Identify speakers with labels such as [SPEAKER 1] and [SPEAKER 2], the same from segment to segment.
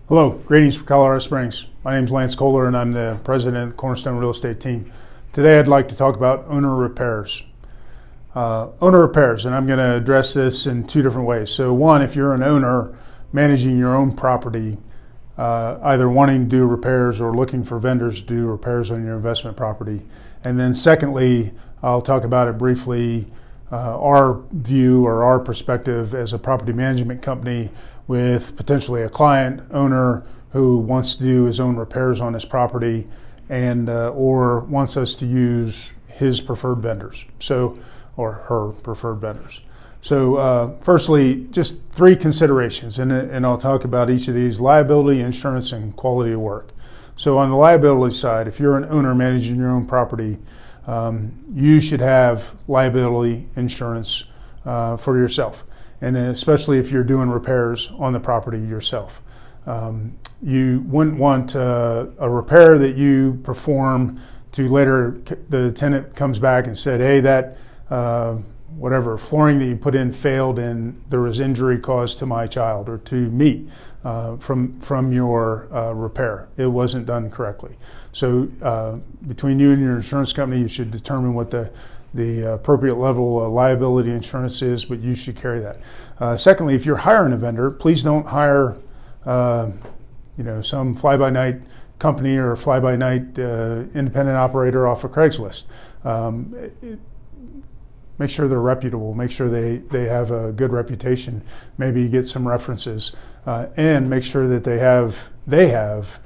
[SPEAKER 1] Hello, greetings from Colorado Springs. My name is Lance Kohler and I'm the president of the Cornerstone Real Estate Team. Today I'd like to talk about owner repairs. Owner repairs, and I'm going to address this in two different ways. So one, if you're an owner managing your own property, either wanting to do repairs or looking for vendors to do repairs on your investment property. And then secondly, I'll talk about it briefly, our view or our perspective as a property management company with potentially a client owner who wants to do his own repairs on his property and or wants us to use his preferred vendors, or her preferred vendors. So firstly, just three considerations, and I'll talk about each of these: liability, insurance, and quality of work. So on the liability side, if you're an owner managing your own property, you should have liability insurance for yourself, and especially if you're doing repairs on the property yourself. You wouldn't want a repair that you perform to later the tenant comes back and said, hey, that whatever flooring that you put in failed and there was injury caused to my child or to me from your repair. It wasn't done correctly. So between you and your insurance company, you should determine what the appropriate level of liability insurance is, but you should carry that. Secondly, if you're hiring a vendor, please don't hire some fly-by-night company or fly-by-night independent operator off of Craigslist. Make sure they're reputable, make sure they have a good reputation, maybe get some references, and make sure that they have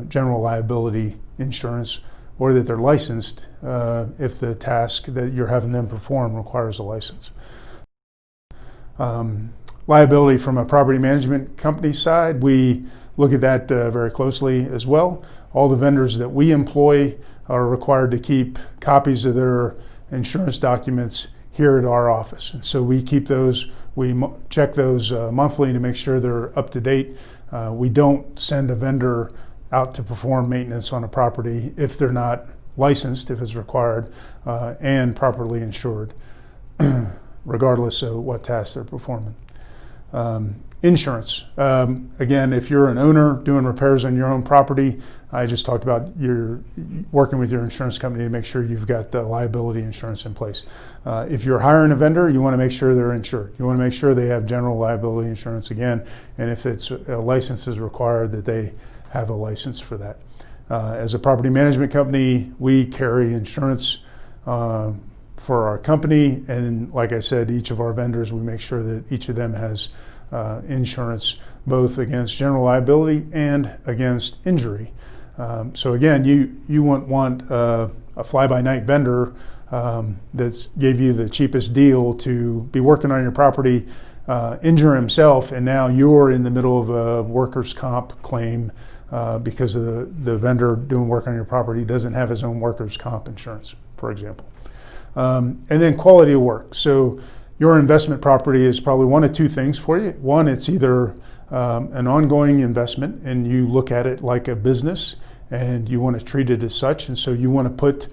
[SPEAKER 1] general liability insurance, or that they're licensed if the task that you're having them perform requires a license. Liability from a property management company side, we look at that very closely as well. All the vendors that we employ are required to keep copies of their insurance documents here at our office, and so we keep those. We check those monthly to make sure they're up to date. We don't send a vendor out to perform maintenance on a property if they're not licensed, if it's required, and properly insured, regardless of what tasks they're performing. Insurance. Again, if you're an owner doing repairs on your own property, I just talked about you're working with your insurance company to make sure you've got the liability insurance in place. If you're hiring a vendor, you want to make sure they're insured. You want to make sure they have general liability insurance again, and if it's a license is required, that they have a license for that. As a property management company, we carry insurance for our company, and like I said, each of our vendors, we make sure that each of them has insurance both against general liability and against injury. So again, you wouldn't want a fly-by-night vendor that's gave you the cheapest deal to be working on your property, injure himself, and now you're in the middle of a workers' comp claim because of the vendor doing work on your property doesn't have his own workers' comp insurance, for example. And then quality of work. So your investment property is probably one of two things for you. One, it's either an ongoing investment and you look at it like a business and you want to treat it as such, and so you want to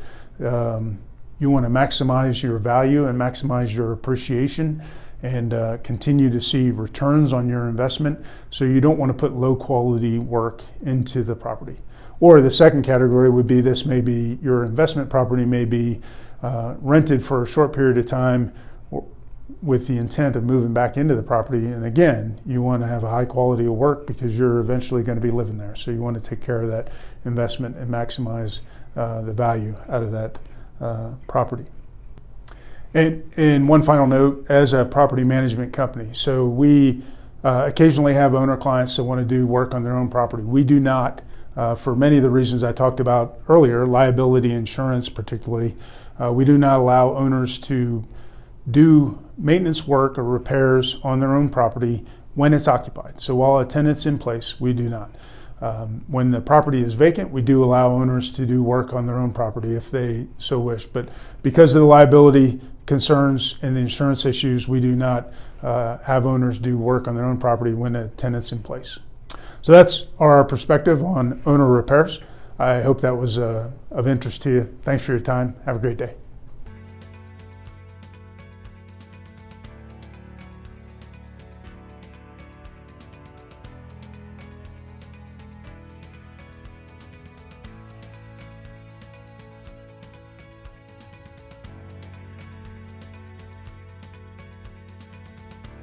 [SPEAKER 1] maximize your value and maximize your appreciation and continue to see returns on your investment, so you don't want to put low quality work into the property. Or the second category would be, this may be your investment property may be rented for a short period of time with the intent of moving back into the property, and again, you want to have a high quality of work because you're eventually going to be living there, so you want to take care of that investment and maximize the value out of that property. And one final note, as a property management company, so we occasionally have owner clients that want to do work on their own property. We do not, for many of the reasons I talked about earlier, liability insurance particularly, we do not allow owners to do maintenance work or repairs on their own property when it's occupied. So while a tenant's in place, we do not. When the property is vacant, we do allow owners to do work on their own property if they so wish. But because of the liability concerns and the insurance issues, we do not have owners do work on their own property when a tenant's in place. So that's our perspective on owner repairs. I hope that was of interest to you. Thanks for your time. Have a great day.